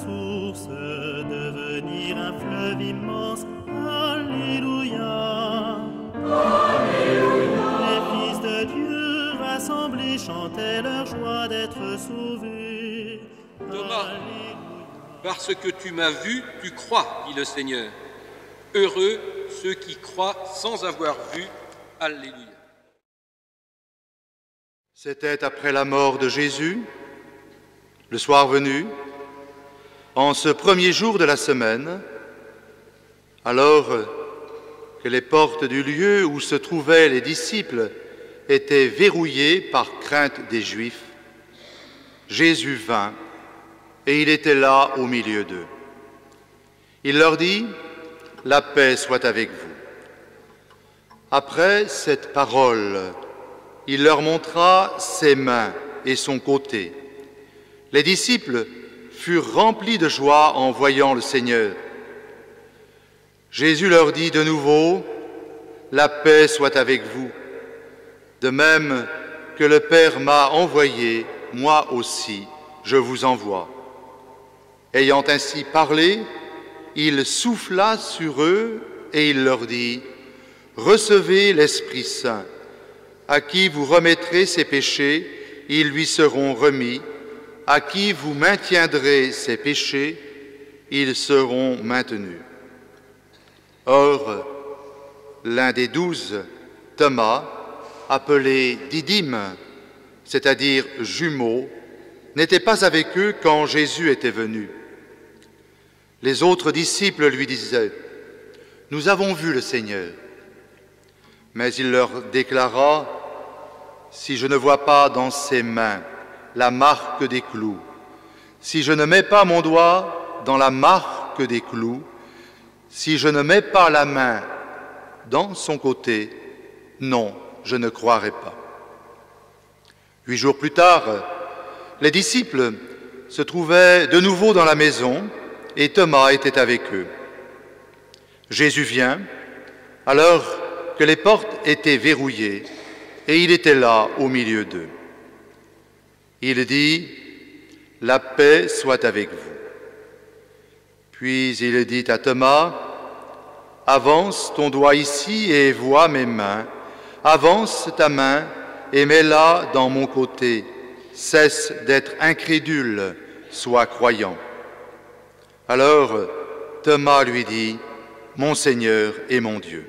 source, devenir un fleuve immense. Alléluia. Alléluia. Les fils de Dieu rassemblés chantaient leur joie d'être sauvés. Thomas, Alléluia. parce que tu m'as vu, tu crois, dit le Seigneur. Heureux ceux qui croient sans avoir vu. Alléluia. C'était après la mort de Jésus, le soir venu, en ce premier jour de la semaine, alors que les portes du lieu où se trouvaient les disciples étaient verrouillées par crainte des Juifs, Jésus vint et il était là au milieu d'eux. Il leur dit : « La paix soit avec vous. » Après cette parole, il leur montra ses mains et son côté. Les disciples furent remplis de joie en voyant le Seigneur. Jésus leur dit de nouveau : « La paix soit avec vous. De même que le Père m'a envoyé, moi aussi, je vous envoie. » Ayant ainsi parlé, il souffla sur eux et il leur dit : « Recevez l'Esprit Saint. À qui vous remettrez ses péchés, ils lui seront remis. À qui vous maintiendrez ses péchés, ils seront maintenus. » Or, l'un des 12, Thomas, appelé Didyme, c'est-à-dire jumeau, n'était pas avec eux quand Jésus était venu. Les autres disciples lui disaient : « Nous avons vu le Seigneur. » Mais il leur déclara : « Si je ne vois pas dans ses mains la marque des clous, si je ne mets pas mon doigt dans la marque des clous, si je ne mets pas la main dans son côté, non, je ne croirai pas. » 8 jours plus tard, les disciples se trouvaient de nouveau dans la maison et Thomas était avec eux. Jésus vient, alors que les portes étaient verrouillées, et il était là au milieu d'eux. Il dit : « La paix soit avec vous. » Puis il dit à Thomas : « Avance ton doigt ici et vois mes mains. Avance ta main et mets-la dans mon côté. Cesse d'être incrédule, sois croyant. » Alors Thomas lui dit : « Mon Seigneur et mon Dieu. »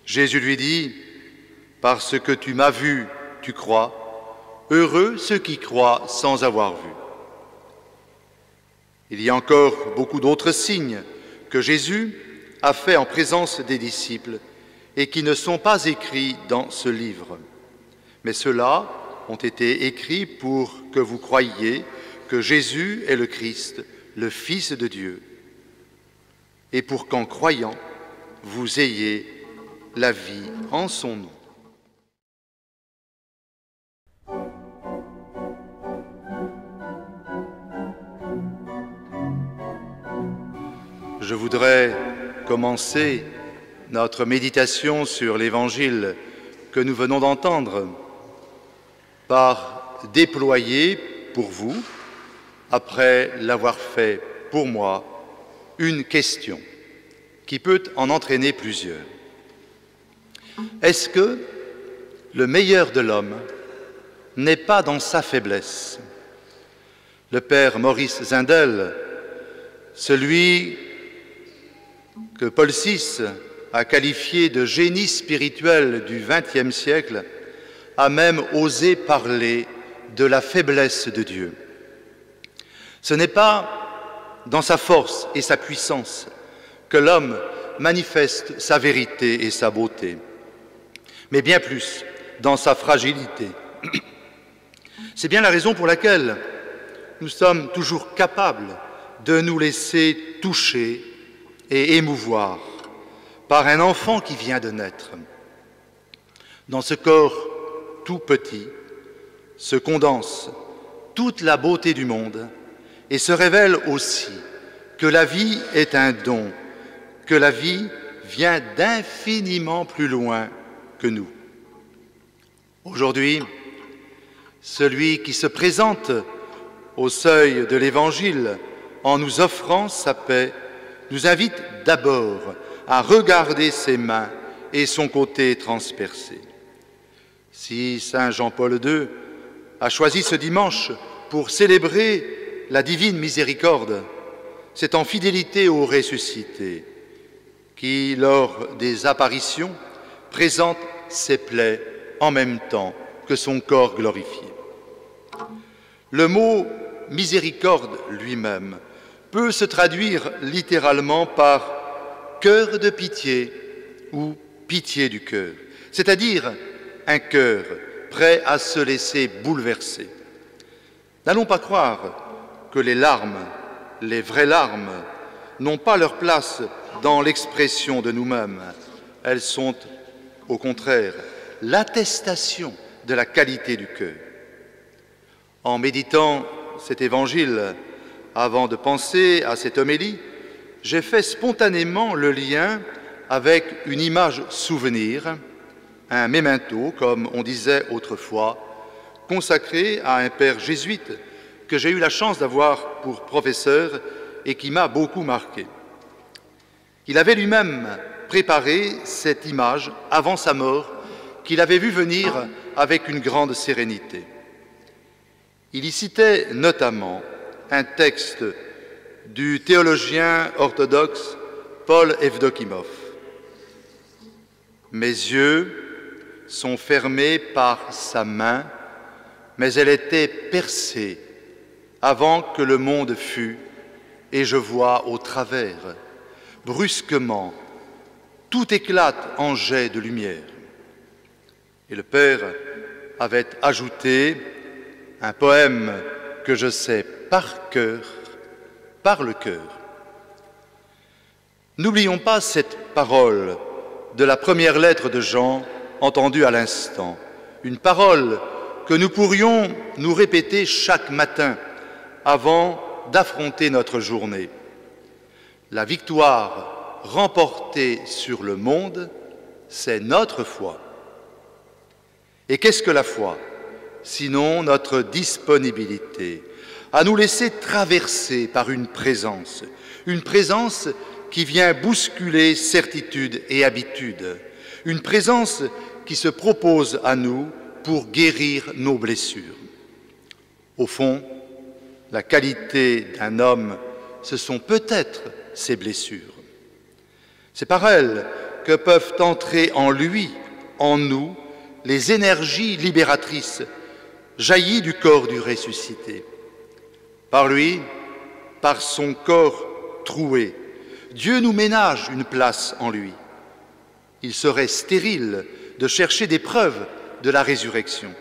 Jésus lui dit : « Parce que tu m'as vu, tu crois. Heureux ceux qui croient sans avoir vu. » Il y a encore beaucoup d'autres signes que Jésus a faits en présence des disciples et qui ne sont pas écrits dans ce livre. Mais ceux-là ont été écrits pour que vous croyiez que Jésus est le Christ, le Fils de Dieu, et pour qu'en croyant, vous ayez la vie en son nom. Je voudrais commencer notre méditation sur l'Évangile que nous venons d'entendre par déployer pour vous, après l'avoir fait pour moi, une question qui peut en entraîner plusieurs. Est-ce que le meilleur de l'homme n'est pas dans sa faiblesse? Le père Maurice Zindel, celui que Paul VI a qualifié de génie spirituel du XXe siècle, a même osé parler de la faiblesse de Dieu. Ce n'est pas dans sa force et sa puissance que l'homme manifeste sa vérité et sa beauté, mais bien plus dans sa fragilité. C'est bien la raison pour laquelle nous sommes toujours capables de nous laisser toucher et émouvoir par un enfant qui vient de naître. Dans ce corps tout petit se condense toute la beauté du monde et se révèle aussi que la vie est un don, que la vie vient d'infiniment plus loin que nous. Aujourd'hui, celui qui se présente au seuil de l'Évangile en nous offrant sa paix, nous invite d'abord à regarder ses mains et son côté transpercé. Si Saint Jean-Paul II a choisi ce dimanche pour célébrer la divine miséricorde, c'est en fidélité au ressuscité qui, lors des apparitions, présente ses plaies en même temps que son corps glorifié. Le mot miséricorde lui-même peut se traduire littéralement par cœur de pitié ou pitié du cœur, c'est-à-dire un cœur prêt à se laisser bouleverser. N'allons pas croire que les larmes, les vraies larmes, n'ont pas leur place dans l'expression de nous-mêmes. Elles sont, au contraire, l'attestation de la qualité du cœur. En méditant cet évangile, avant de penser à cette homélie, j'ai fait spontanément le lien avec une image souvenir, un memento, comme on disait autrefois, consacré à un père jésuite que j'ai eu la chance d'avoir pour professeur et qui m'a beaucoup marqué. Il avait lui-même préparé cette image avant sa mort, qu'il avait vu venir avec une grande sérénité. Il y citait notamment un texte du théologien orthodoxe Paul Evdokimov. « Mes yeux sont fermés par sa main, mais elle était percée avant que le monde fût, et je vois au travers. Brusquement, tout éclate en jets de lumière. » Et le Père avait ajouté un poème que je sais par cœur, par le cœur. N'oublions pas cette parole de la première lettre de Jean entendue à l'instant, une parole que nous pourrions nous répéter chaque matin avant d'affronter notre journée. La victoire remportée sur le monde, c'est notre foi. Et qu'est-ce que la foi ? Sinon notre disponibilité à nous laisser traverser par une présence qui vient bousculer certitude et habitude, une présence qui se propose à nous pour guérir nos blessures. Au fond, la qualité d'un homme, ce sont peut-être ses blessures. C'est par elles que peuvent entrer en lui, en nous, les énergies libératrices jaillies du corps du ressuscité. Par lui, par son corps troué, Dieu nous ménage une place en lui. Il serait stérile de chercher des preuves de la résurrection.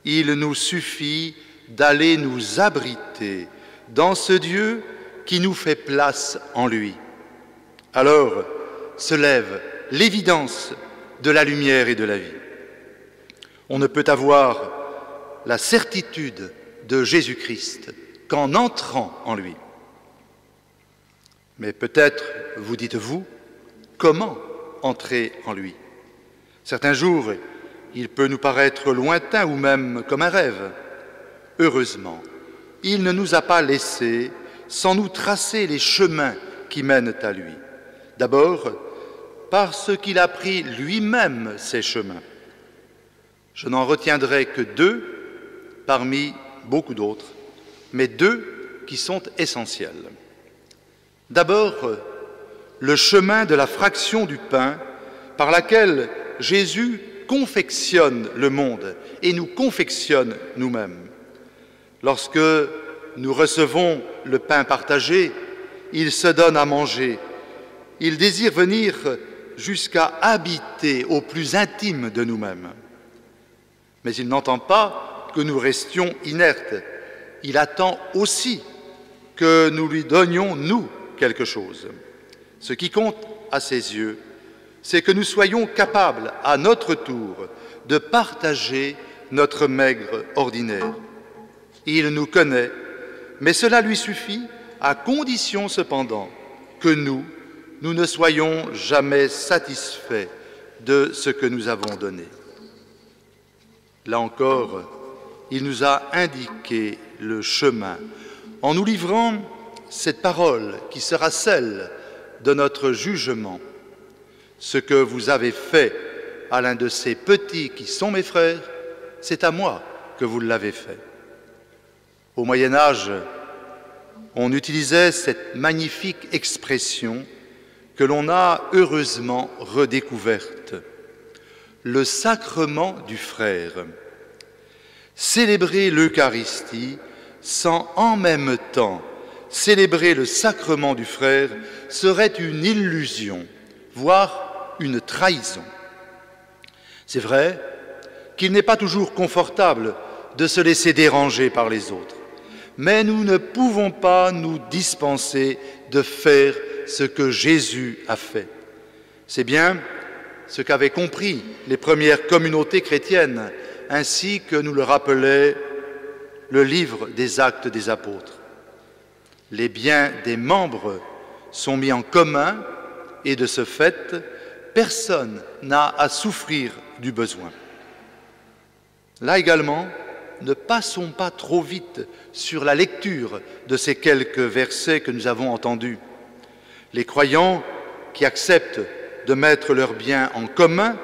Il nous suffit d'aller nous abriter dans ce Dieu qui nous fait place en lui. Alors se lève l'évidence de la lumière et de la vie. On ne peut avoir la certitude de Jésus-Christ qu'en entrant en lui. Mais peut-être vous dites-vous, comment entrer en lui ? Certains jours, il peut nous paraître lointain ou même comme un rêve. Heureusement, il ne nous a pas laissés sans nous tracer les chemins qui mènent à lui. D'abord, parce qu'il a pris lui-même ces chemins. Je n'en retiendrai que deux parmi beaucoup d'autres, mais deux qui sont essentiels. D'abord, le chemin de la fraction du pain par laquelle Jésus confectionne le monde et nous confectionne nous-mêmes. Lorsque nous recevons le pain partagé, il se donne à manger. Il désire venir jusqu'à habiter au plus intime de nous-mêmes. Mais il n'entend pas que nous restions inertes. Il attend aussi que nous lui donnions, nous, quelque chose. Ce qui compte à ses yeux, c'est que nous soyons capables, à notre tour, de partager notre maigre ordinaire. Il nous connaît, mais cela lui suffit, à condition cependant que nous ne soyons jamais satisfaits de ce que nous avons donné. Là encore, il nous a indiqué le chemin en nous livrant cette parole qui sera celle de notre jugement. Ce que vous avez fait à l'un de ces petits qui sont mes frères, c'est à moi que vous l'avez fait. Au Moyen Âge, on utilisait cette magnifique expression que l'on a heureusement redécouverte, le sacrement du frère. Célébrer l'Eucharistie sans en même temps célébrer le sacrement du frère serait une illusion, voire une trahison. C'est vrai qu'il n'est pas toujours confortable de se laisser déranger par les autres, mais nous ne pouvons pas nous dispenser de faire ce que Jésus a fait. C'est bien ce qu'avaient compris les premières communautés chrétiennes, ainsi que nous le rappelait le livre des Actes des Apôtres. Les biens des membres sont mis en commun et de ce fait, personne n'a à souffrir du besoin. Là également, ne passons pas trop vite sur la lecture de ces quelques versets que nous avons entendus. Les croyants qui acceptent de mettre leurs biens en commun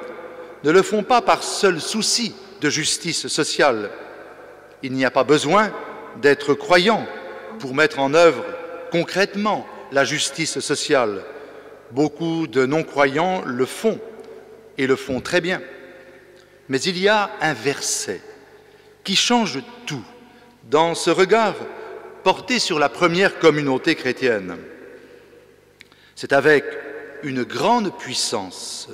ne le font pas par seul souci de justice sociale. Il n'y a pas besoin d'être croyant pour mettre en œuvre concrètement la justice sociale. Beaucoup de non-croyants le font et le font très bien. Mais il y a un verset qui change tout dans ce regard porté sur la première communauté chrétienne. C'est avec une grande puissance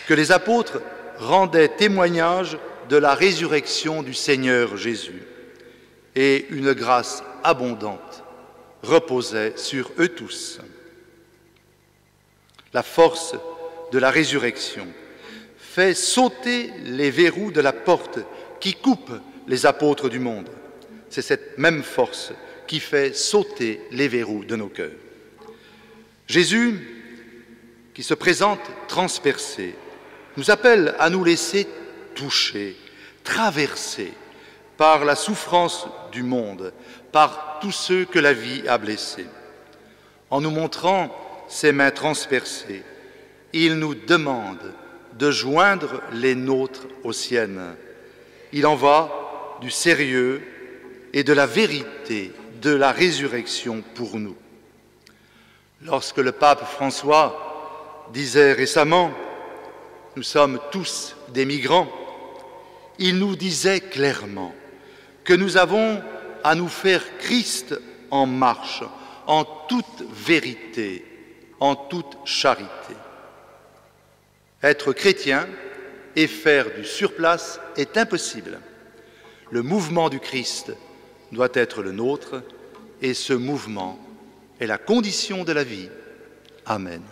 que les apôtres rendaient témoignage de la résurrection du Seigneur Jésus, et une grâce abondante reposait sur eux tous. La force de la résurrection fait sauter les verrous de la porte qui coupe les apôtres du monde. C'est cette même force qui fait sauter les verrous de nos cœurs. Jésus, qui se présente transpercé, nous appelle à nous laisser toucher, traverser par la souffrance du monde, par tous ceux que la vie a blessés. En nous montrant ses mains transpercées, il nous demande de joindre les nôtres aux siennes. Il en va du sérieux et de la vérité de la résurrection pour nous. Lorsque le pape François disait récemment « Nous sommes tous des migrants », il nous disait clairement que nous avons à nous faire Christ en marche, en toute vérité, en toute charité. Être chrétien et faire du surplace est impossible. Le mouvement du Christ doit être le nôtre et ce mouvement est la condition de la vie. Amen.